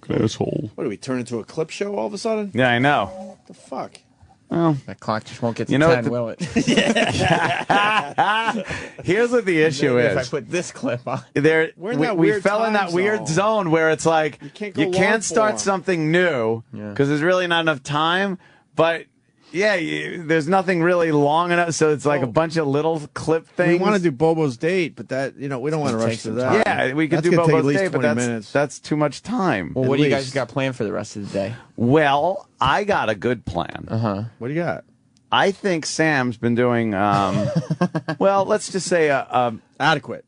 fucking asshole. What do we turn into a clip show all of a sudden? Yeah, I know. What the fuck? Well, that clock just won't get to 10, will it? Here's what the issue is. If I put this clip on. We fell in that weird zone where it's like you can't start something new because there's really not enough time. But yeah, there's nothing really long enough, so it's like a bunch of little clip things. We want to do Bobo's date, but that we don't want to rush to that. Yeah, we could do Bobo's date, but that's too much time. Well, what do you guys got planned for the rest of the day? Well, I got a good plan. What do you got? I think Sam's been doing, well, let's just say adequate.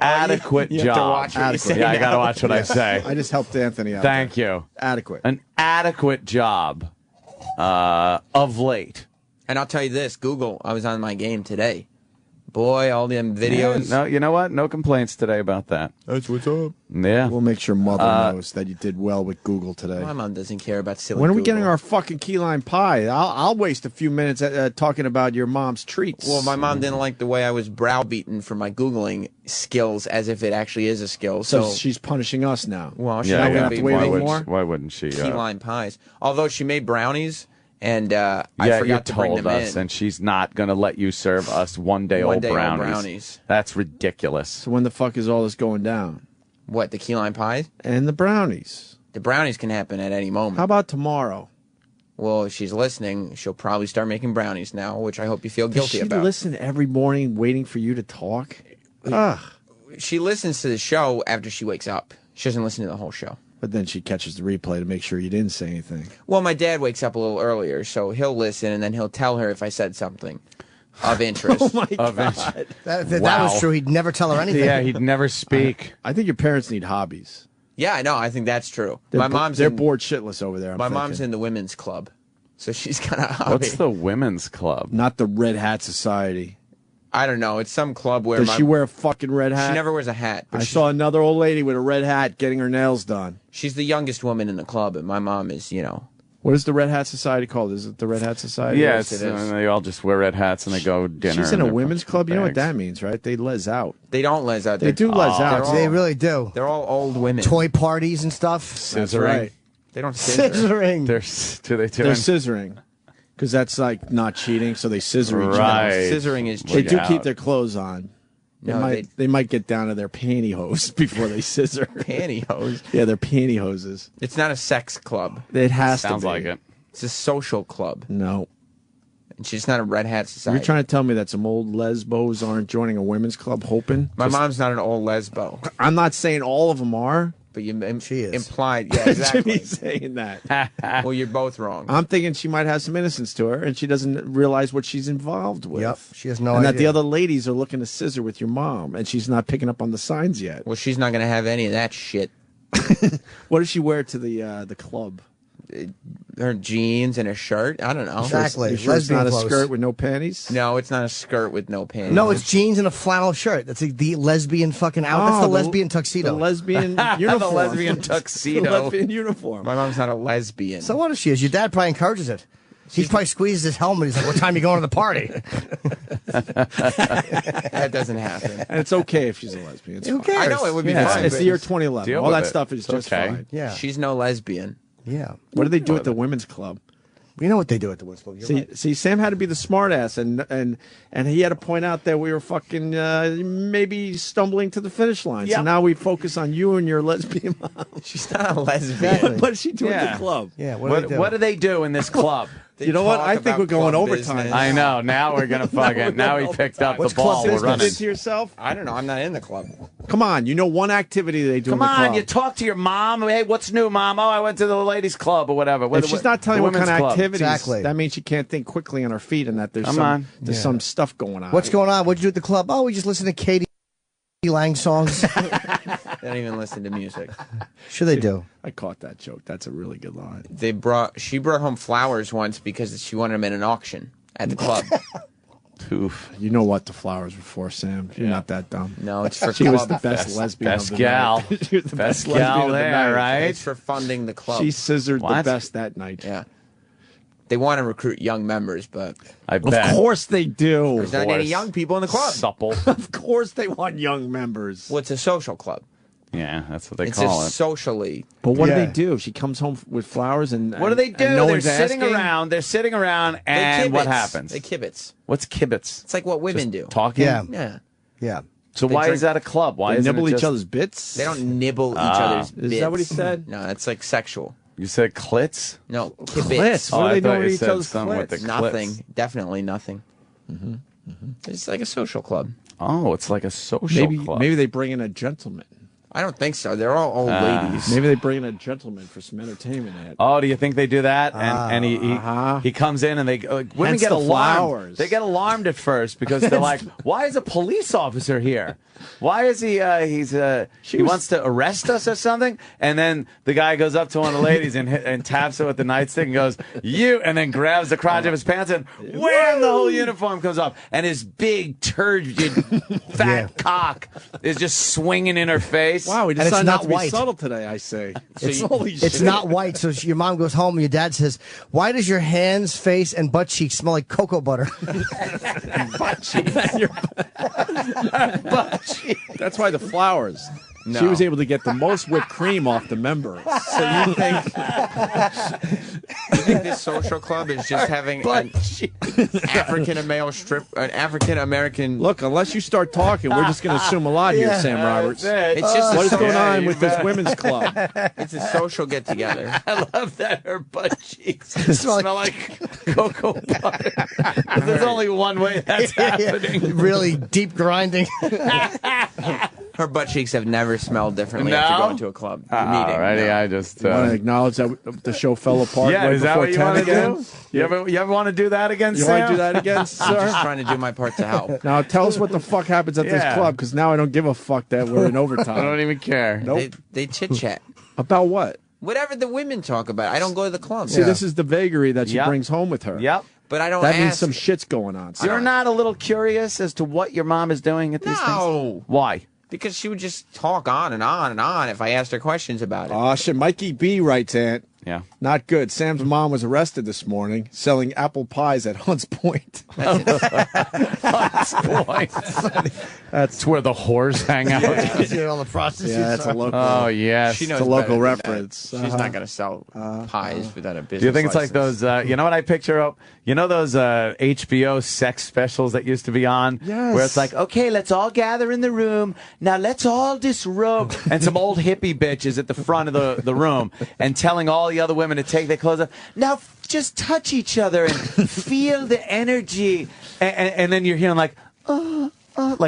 Adequate you job. have to watch what you say I now. got to watch what I say. I just helped Anthony out. Thank you. Adequate. An adequate job of late. And I'll tell you this, Google, I was on my game today. Boy, all them videos. No, you know what? No complaints today about that. That's what's up. Yeah. We'll make sure Mother knows that you did well with Google today. My mom doesn't care about silly When are we Google. getting our fucking key lime pie? I'll waste a few minutes talking about your mom's treats. Well, my mom didn't like the way I was browbeaten for my Googling skills as if it actually is a skill. So she's punishing us now. Well, she's Yeah, not yeah. going to be making more Why wouldn't she? key lime pies. Although she made brownies, and I you forgot to bring told them us, in. and she's not going to let you serve us one-day-old brownies. That's ridiculous. So when the fuck is all this going down? What, the key lime pies? And the brownies. The brownies can happen at any moment. How about tomorrow? Well, if she's listening, she'll probably start making brownies now, which I hope you feel guilty Does she about. listen every morning waiting for you to talk? Ugh. She listens to the show after she wakes up. She doesn't listen to the whole show. But then she catches the replay to make sure you didn't say anything. Well, my dad wakes up a little earlier, so he'll listen, and then he'll tell her if I said something of interest. Oh, my God. That was true. He'd never tell her anything. Yeah, he'd never speak. I think your parents need hobbies. Yeah, I know. I think that's true. They're They're bored shitless over there. My mom's in the women's club, so she's got a hobby. What's the women's club? Not the Red Hat Society. I don't know. It's some club where Does she wear a fucking red hat? She never wears a hat. But I saw another old lady with a red hat getting her nails done. She's the youngest woman in the club, and my mom is, What is the Red Hat Society called? Is it the Red Hat Society? Yeah, Yes, it is. they all just wear red hats and they go dinner. She's in and a they're women's club. You know what bags. that means, right? They les out. They don't les out. They do les out. They really do. They're all old women. Toy parties and stuff. That's Scissoring. right. They don't scissor. Scissoring. They're They're scissoring. Because that's like not cheating, so they scissor each Right. other. Scissoring is They cheating. do keep their clothes on. They might get down to their pantyhose before they scissor. Pantyhose? Yeah, they're pantyhoses. It's not a sex club. It has Sounds to be. like it. It's a social club. No. And she's not a Red Hat Society. You're trying to tell me that some old lesbos aren't joining a women's club hoping? My mom's not an old lesbo. I'm not saying all of them are. But you She is. implied, yeah, exactly. Jimmy's saying that. Well, you're both wrong. I'm thinking she might have some innocence to her, and she doesn't realize what she's involved with. Yep, she has no and idea. that the other ladies are looking to scissor with your mom, and she's not picking up on the signs yet. Well, she's not going to have any of that shit. What does she wear to the club? Her jeans and a shirt? I don't know. Exactly. You sure it's Lesbian not a clothes. skirt with no panties? No, it's not a skirt with no panties. No, it's jeans and a flannel shirt. That's the lesbian fucking out. That's the lesbian tuxedo. The lesbian uniform. The lesbian tuxedo. The lesbian uniform. My mom's not a lesbian. So what if she is? Your dad probably encourages it. He probably squeezes his helmet. He's like, "What time you going to the party?" That doesn't happen. And it's okay if she's a lesbian. It's Who fine. cares? I know it would be Yeah, fun. it's but the year 2011. Deal All with that it. stuff is It's just okay. fine. Yeah, She's no lesbian. yeah. What do they do at the women's club? You know what they do at the Women's Club. You're right. See, Sam had to be the smartass, and he had to point out that we were fucking maybe stumbling to the finish line. So Yep. now we focus on you and your lesbian mom. She's not a lesbian. Exactly. What is she doing at Yeah. the club? Yeah, What do they do in this club? You know what? talk I think about we're going club overtime. business. I know. Now we're gonna fucking. Now he picked up What's the ball. club We're business? running. To yourself? I don't know. I'm not in the club. Come on, you know one activity they do Come in the on, club. you talk to your mom. Hey, what's new, mom? Oh, I went to the ladies' club or whatever. If she's not telling the you what kind women's of club. activities, Exactly. that means she can't think quickly on her feet and that there's Come on. there's some stuff going on. What's going on? What'd you do at the club? Oh, we just listen to Katie Lang songs. They don't even listen to music. Sure they do. I caught that joke. That's a really good line. She brought home flowers once because she wanted them in an auction at the club. Oof. You know what the flowers were for, Sam. You're not that dumb. No, it's for She club. was the best lesbian Best of the gal. night. She was the Best lesbian gal of the there, night. right? It's for funding the club. She scissored the What? best that night. Yeah. They want to recruit young members, but I Of bet. course they do. there's not any young people in the club. Supple. Of course they want young members. Well, it's a social club. Yeah, that's what they It's call just it. socially. But what do Yeah. they do? She comes home with flowers and What do they do? and no They're one's sitting asking? around. They're sitting around, and what happens? They kibitz. What's kibitz? It's like what women do. Talking. Yeah. Yeah. Yeah. So They why drink- is that a club? Why They isn't nibble it each just... other's bits? They don't nibble each other's bits. Is that what he said? No, it's like sexual. You said clits? No, Clits. kibitz. What Oh, are I they thought doing you with each said other's something with the clits? Nothing. clits. Definitely nothing. It's like a social club. Oh, it's like a social club. Maybe they bring in a gentleman. I don't think so. They're all old ladies. Maybe they bring in a gentleman for some entertainment. Oh, do you think they do that? And he comes in and they women Hence get the alarmed. flowers. They get alarmed at first because they're like, "Why is a police officer here? Why is he? He wants to arrest us or something?" And then the guy goes up to one of the ladies and taps her with the nightstick and goes, "You!" And then grabs the crotch of his pants and wham! The whole uniform comes off, and his big turgid fat cock is just swinging in her face. Wow, we And it's decided not not to be white. subtle today, I say. Holy It's not white, so your mom goes home and your dad says, "Why does your hands, face, and butt cheeks smell like cocoa butter?" That's why the flowers. No. She was able to get the most whipped cream off the member. So you think this social club is just having an African American? Look, unless you start talking, we're just going to assume a lot here, Sam Roberts. That's it. It's just What is going on you with this bet. women's club? It's a social get together. I love that her butt cheeks smell like cocoa butter. There's only one way that's happening. Really deep grinding. Her butt cheeks have never smelled differently No? after going to a club meeting. Alrighty, No. I just. Want to acknowledge that the show fell apart Yeah, right is that before what you 10 want to again? do? You ever want to do that again, You Sam? want to do that again, I'm sir? just trying to do my part to help. Now tell us what the fuck happens at Yeah. this club, because now I don't give a fuck that we're in I overtime. don't even care. Nope. They chit chat. About what? Whatever the women talk about. I don't go to the club. See, this is the vagary that she Yep. brings home with her. Yep. But I don't That ask. means some shit's going on. You're not a little curious as to what your mom is doing at these No. things? Why? Because she would just talk on and on and on if I asked her questions about it. Oh, shit. Mikey B writes, Aunt. Yeah. Not good. Sam's mom was arrested this morning selling apple pies at Hunts Point. That's point. That's where the whores hang out. All the prostitutes. Yeah, that's a local. Oh, yes. She It's knows a local better than that. reference. She's not going to sell pies without a business Do you think it's like license. those, you know what I picture up? You know those HBO sex specials that used to be on? Yes. Where it's like, okay, let's all gather in the room. Now let's all disrobe. And some old hippie bitch is at the front of the room and telling all the other women to take their clothes off. Now just touch each other and feel the energy. And then you're hearing like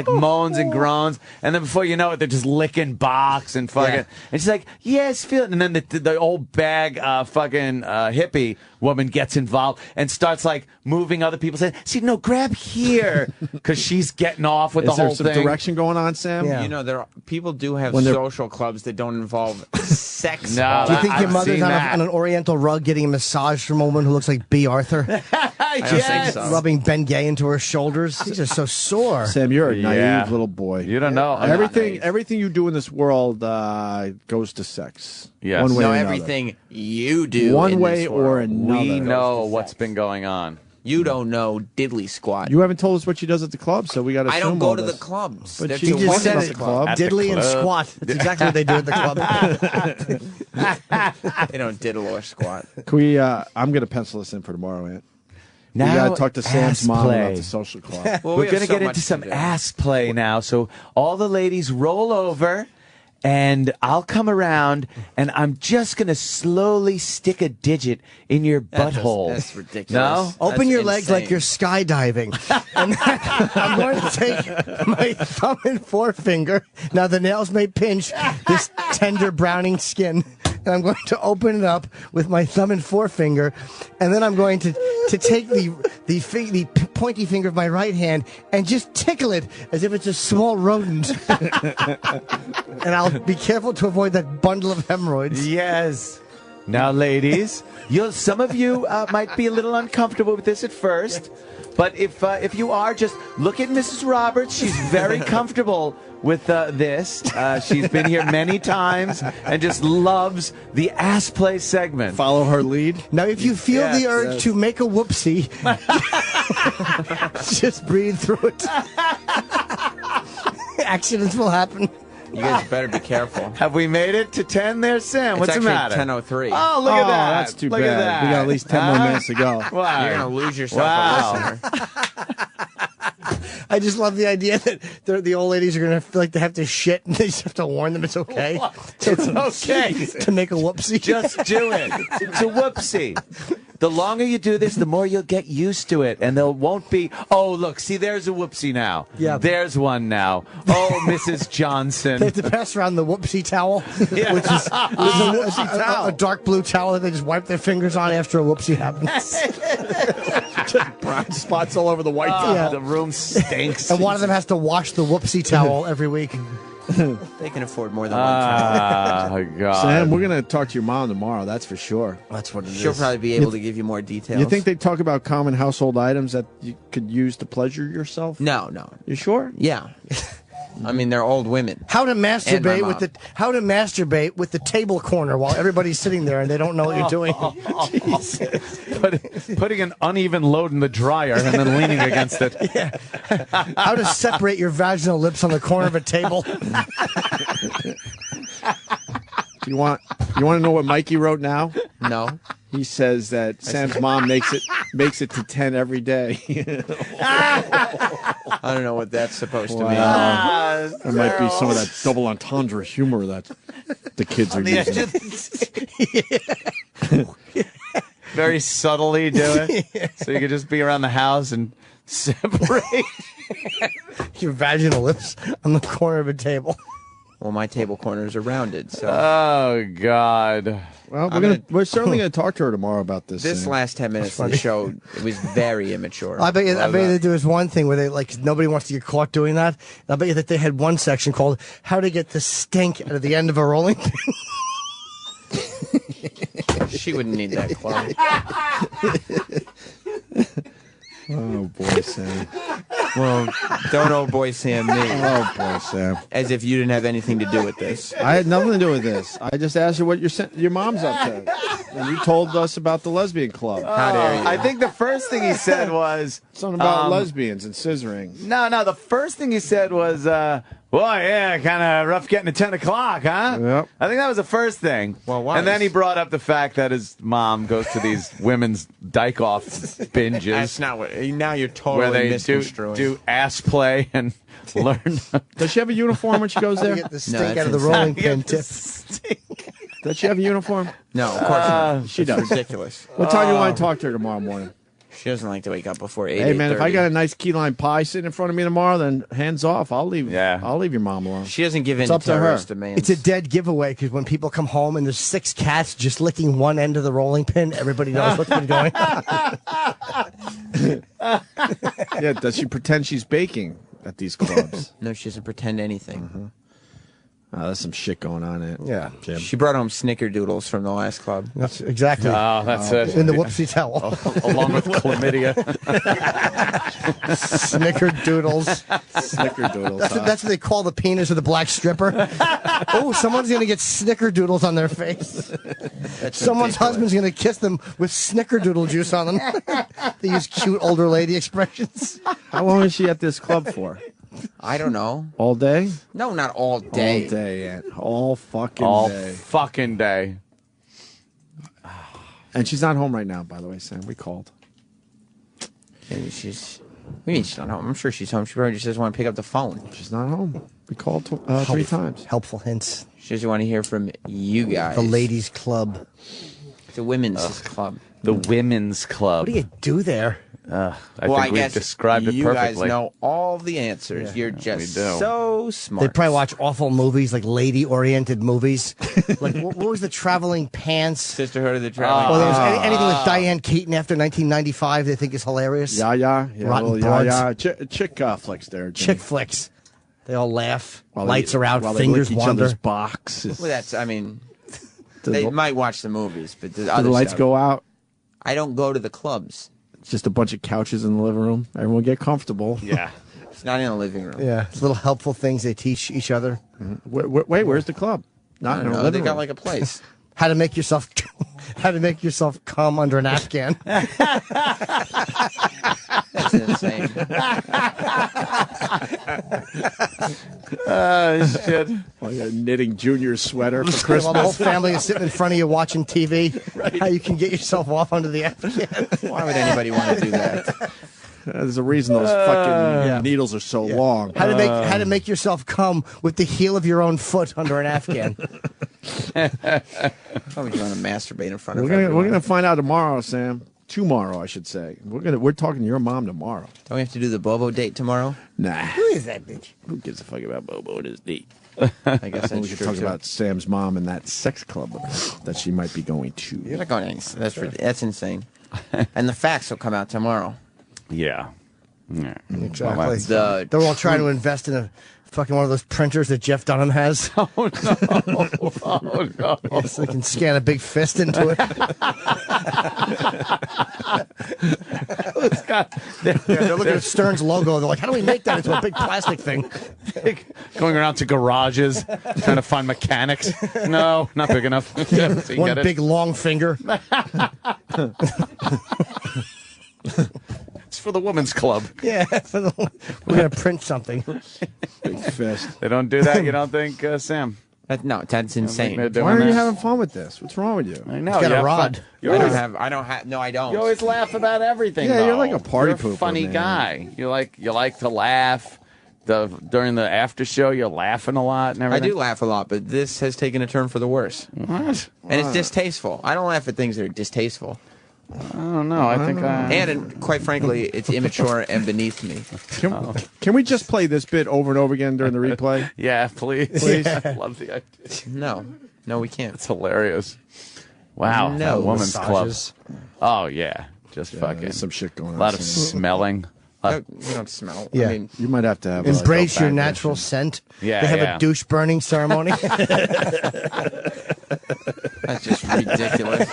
moans and groans, and then before you know it, they're just licking box and fucking. Yeah. And she's like, "Yes, feel it." And then the old bag hippie woman gets involved and starts like moving other people. Saying, "See, no, grab here," because she's getting off with Is the there whole some thing. direction going on, Sam? Yeah. You know, people do have When they're- social clubs that don't involve sex. No, Do you think I've your mother's seen on, that. on an oriental rug getting a massage from a woman who looks like B. Arthur? I don't Yes. think so. Rubbing Ben Gay into her shoulders? He's just so sore. Sam, you're a naive Yeah. little boy. You don't know. I'm not naive. Everything you do in this world goes to sex. Yes. One way No, or another. everything you do One in way this or world. another. We know Goes to what's sex. been going on. You don't know diddly squat. You haven't told us what she does at the club, so we got to I assume don't go all to the this. clubs. But They're she too just women said at it. the club. At the Diddly and club. squat. That's exactly what they do at the club. They don't diddle or squat. Can we? I'm going to pencil this in for tomorrow, Aunt. We Now, got to talk to Sam's ass mom play. about the social club. Well, We're we have going to so get much into to some do. ass play now. So all the ladies roll over, and I'll come around, and I'm just going to slowly stick a digit in your butthole. That's ridiculous. No? Open That's your legs like insane. you're skydiving. And I'm going to take my thumb and forefinger. Now the nails may pinch this tender browning skin. And I'm going to open it up with my thumb and forefinger, and then I'm going to take the pointy finger of my right hand and just tickle it as if it's a small rodent. And I'll be careful to avoid that bundle of hemorrhoids. Yes. Now, ladies, some of you might be a little uncomfortable with this at first, but if you are, just look at Mrs. Roberts. She's very comfortable with this. She's been here many times and just loves the ass play segment. Follow her lead. Now, if you feel Yes, the urge yes. to make a whoopsie, just breathe through it. Accidents will happen. You guys better be careful. Have we made it to 10 there, Sam? What's the matter? 10:03. Oh, look at that. That's too Look bad. At that. We got at least 10 more minutes to go. Wow. You're going to lose yourself Wow. a listener. I just love the idea that the old ladies are going to they have to shit and they just have to warn them it's okay. It's okay. To make a whoopsie. Just do it. It's a whoopsie. The longer you do this, the more you'll get used to it, and there won't be. Oh, look, see, there's a whoopsie now. Yeah. There's one now. Oh, Mrs. Johnson. They have to pass around the whoopsie towel, Yeah. which is a dark blue towel that they just wipe their fingers on after a whoopsie happens. Brown spots all over the white. Yeah. The room stinks. And one of them has to wash the whoopsie towel every week. They can afford more than one child. Oh, God. Sam, we're going to talk to your mom tomorrow, that's for sure. That's what it She'll is. probably be able to give you more details. You think they talk about common household items that you could use to pleasure yourself? No, no. You sure? Yeah. I mean, they're old women. How to masturbate mom. with the table corner while everybody's sitting there and they don't know what you're doing. Putting an uneven load in the dryer and then leaning against it. Yeah. How to separate your vaginal lips on the corner of a table. You want to know what Mikey wrote now? No. He says that Sam's mom makes it to 10 every day. I don't know what that's supposed to mean. There might be some of that double entendre humor that the kids are using. Very subtly do it. So you could just be around the house and separate. Your vaginal lips on the corner of a table. Well, my table corners are rounded, so... Oh, God. Well, we're certainly going to talk to her tomorrow about this. This last 10 minutes of the show, it was very immature. I bet you they do is one thing where they nobody wants to get caught doing that. I bet you that they had one section called "How to Get the Stink Out of the End of a Rolling Pin." She wouldn't need that club. Oh, boy, Sam. Well, don't old boy Sam me. Oh, boy, Sam. As if you didn't have anything to do with this. I had nothing to do with this. I just asked her what your mom's up to. And you told us about the lesbian club. How dare you? I think the first thing he said was... Something about lesbians and scissoring. No, the first thing he said was, well, yeah, kind of rough getting to 10 o'clock, huh? Yep. I think that was the first thing. Well, why? And then he brought up the fact that his mom goes to these women's dyke-off binges. That's not what... Now you're totally where they misconstruing. do ass play and learn. Does she have a uniform when she goes How to there? get the stink that's out of the insane. rolling pin tip. Does she have a uniform? No, of course not. She does. Ridiculous. What time do you want to talk to her tomorrow morning? She doesn't like to wake up before 8. Hey, man, if I 8:30. got a nice key lime pie sitting in front of me tomorrow, then hands off. I'll leave. Yeah. I'll leave your mom alone. She doesn't give in It's to up to her. terrorist demands. It's a dead giveaway because when people come home and there's 6 cats just licking one end of the rolling pin, everybody knows what's been going on. Yeah, does she pretend she's baking at these clubs? No, she doesn't pretend anything. Oh, there's some shit going on in it. Yeah. Jim. She brought home snickerdoodles from the last club. That's exactly. Oh, that's it. In the whoopsie towel. Along with chlamydia. Snickerdoodles. Snickerdoodles. That's what they call the penis of the black stripper. Oh, someone's going to get snickerdoodles on their face. Someone's husband's going to kiss them with snickerdoodle juice on them. They use cute older lady expressions. How long is she at this club for? I don't know. All day? No, not all day. All day, Aunt. All fucking All day. fucking day. And she's not home right now, by the way, Sam. We called. Maybe she's... What do you mean she's not home? I'm sure she's home. She probably just doesn't want to pick up the phone. She's not home. We called 3 times. Helpful hints. She doesn't want to hear from you guys. The ladies' club. It's a women's club. The women's club. What do you do there? I Well, I think guess we've described it you perfectly. guys know all the answers. You're just we do. so smart. They probably watch awful movies, like lady-oriented movies. Like, what was the Traveling Pants? Sisterhood of the Traveling. Or there was anything with Diane Keaton after 1995 they think is hilarious. Yeah. Rotten broads. Chick flicks there. Jimmy. Chick flicks. They all laugh. While Lights they, are out. while Fingers they lick each wander. other's boxes. Well, that's, I mean, Do they the- might watch the movies, but the do other the lights stuff, go out? I don't go to the clubs. It's just a bunch of couches in the living room. Everyone get comfortable. Yeah. It's not in the living room. Yeah, it's little helpful things they teach each other. Wait, where's the club? I Not don't in the know. living They got room. like a place. How to make yourself come under an Afghan. That's That's insane. Shit. Like a knitting junior sweater for Christmas. While the whole family is sitting in front of you watching TV. Right. How you can get yourself off under the Afghan. Why would anybody want to do that? There's a reason those fucking needles are so long. How to make yourself come with the heel of your own foot under an Afghan. How would you want to masturbate in front of everyone? We're gonna find out tomorrow, Sam. Tomorrow, I should say. We're talking to your mom tomorrow. Don't we have to do the Bobo date tomorrow? Nah. Who is that bitch? Who gives a fuck about Bobo and his date? I guess that's We could true, talk too. about Sam's mom and that sex club that she might be going to. You're not going to. That's insane. And the facts will come out tomorrow. Yeah. Exactly. The They're all trying to invest in a fucking one of those printers that Jeff Dunham has. Oh, no. Oh, no. So they can scan a big fist into it. They're looking at Stern's logo. They're like, how do we make that into a big plastic thing? Going around to garages, trying to find mechanics. No, not big enough. So you One get it. big long finger. It's for the women's club. Yeah, we're going to print something. Big fist. They don't do that, you don't think, Sam? no, that's insane. They're Why doing are you that? having fun with this? What's wrong with you? I know. He's got you a have rod. fun. You always, No, I don't. you always laugh about everything. Yeah, you're though. like a party You're a pooper, funny man. guy. You like to laugh. During the after show, you're laughing a lot and I everything. do laugh a lot, but this has taken a turn for the worse. What? And it's distasteful. I don't laugh at things that are distasteful. I don't know. I think And quite frankly, it's immature and beneath me. Can we just play this bit over and over again during the replay? yeah, please. I love the idea. No, we can't. It's hilarious. Wow. No. that women's Massages. club. Oh yeah, just fucking There's some shit going on. a lot of Sam. smelling. No, you don't smell. Yeah. I mean, You might have to have Embrace go your back natural scent. Yeah, They have yeah. a douche burning ceremony. that's just ridiculous.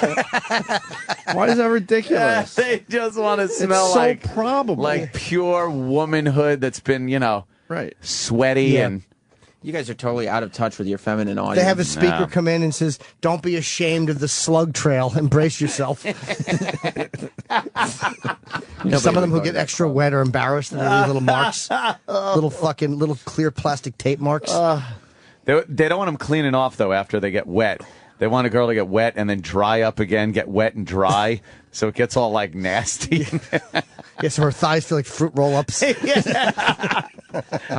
Why is that ridiculous? They just want to smell it's so like probable. like pure womanhood that's been right. sweaty Yeah. and You guys are totally out of touch with your feminine audience. They have a speaker No. come in and says, "Don't be ashamed of the slug trail. Embrace yourself." Some of them who get extra wet are embarrassed and they leave little marks, little clear plastic tape marks. they don't want them cleaning off though after they get wet. They want a girl to get wet and then dry up again, get wet and dry, so it gets all like nasty. Yeah, so her thighs feel like fruit roll-ups. How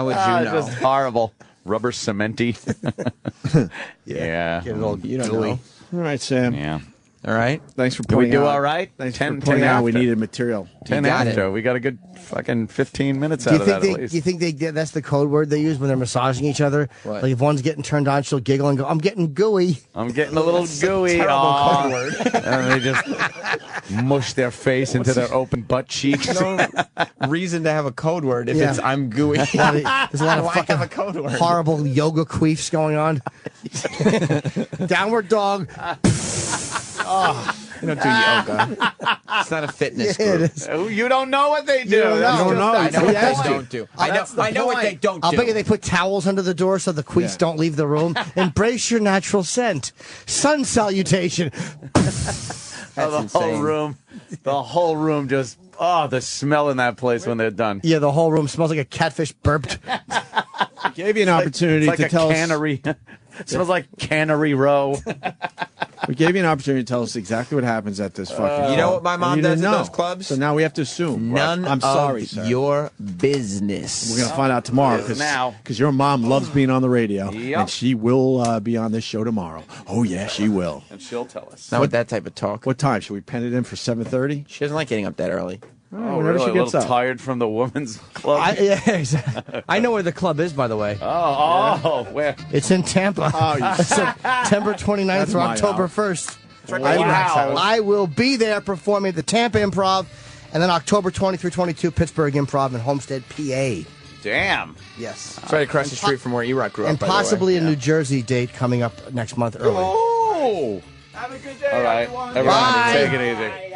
would you know? Just horrible, rubber cementy. yeah, Get it all You don't gooey. know. All right, Sam. yeah. All right. Thanks for Did we pointing do out. all right? Thanks 10 for pointing out we after. needed material. 10 got after. it. We got a good fucking 15 minutes Do out you of think that they? at least. Do you think they? That's the code word they use when they're massaging each other. What? Like if one's getting turned on, she'll giggle and go, "I'm getting gooey." I'm getting a little gooey. Aw. And they just mush their face into their open butt cheeks. No reason to have a code word if Yeah. it's I'm gooey. There's a lot of Why fucking have a code word? horrible yoga queefs going on. Downward dog. You don't do yoga. It's not a fitness Yeah, group. it is. You don't know what they do. You don't know. That's You don't know. just- I know what Yes, they dude. don't do. That's the I know what point. they don't I'll do. bet you they put towels under the door so the queefs Yeah. don't leave the room. Embrace your natural scent. Sun salutation. That's the insane. whole room just, the smell in that place when they're done. Yeah, the whole room smells like a catfish burped. Gave you an opportunity It's like to a tell us. cannery. It smells like Cannery Row. We gave you an opportunity to tell us exactly what happens at this fucking. You know what my And mom you does didn't at know. those clubs? So now we have to assume. None I'm sorry, of sir. your business. We're gonna find out tomorrow Now. because your mom loves being on the radio, Yep. and she will be on this show tomorrow. Oh yeah, she will. And she'll tell us. Not with that type of talk. What time should we pen it in for 7:30? She doesn't like getting up that early. Oh, whenever really? she A gets little up. tired from the women's club. I know where the club is, by the way. Where? It's in Tampa. Oh, you September 29th That's through my October out. 1st. Wow. I will be there performing at the Tampa Improv, and then October 20 through 22, Pittsburgh Improv in Homestead, PA. Damn. Yes. It's right across the street from where E-Rock grew up, And by the way. possibly a New Jersey date coming up next month early. Oh. Have a good day, All right. Everyone, Bye. take it easy.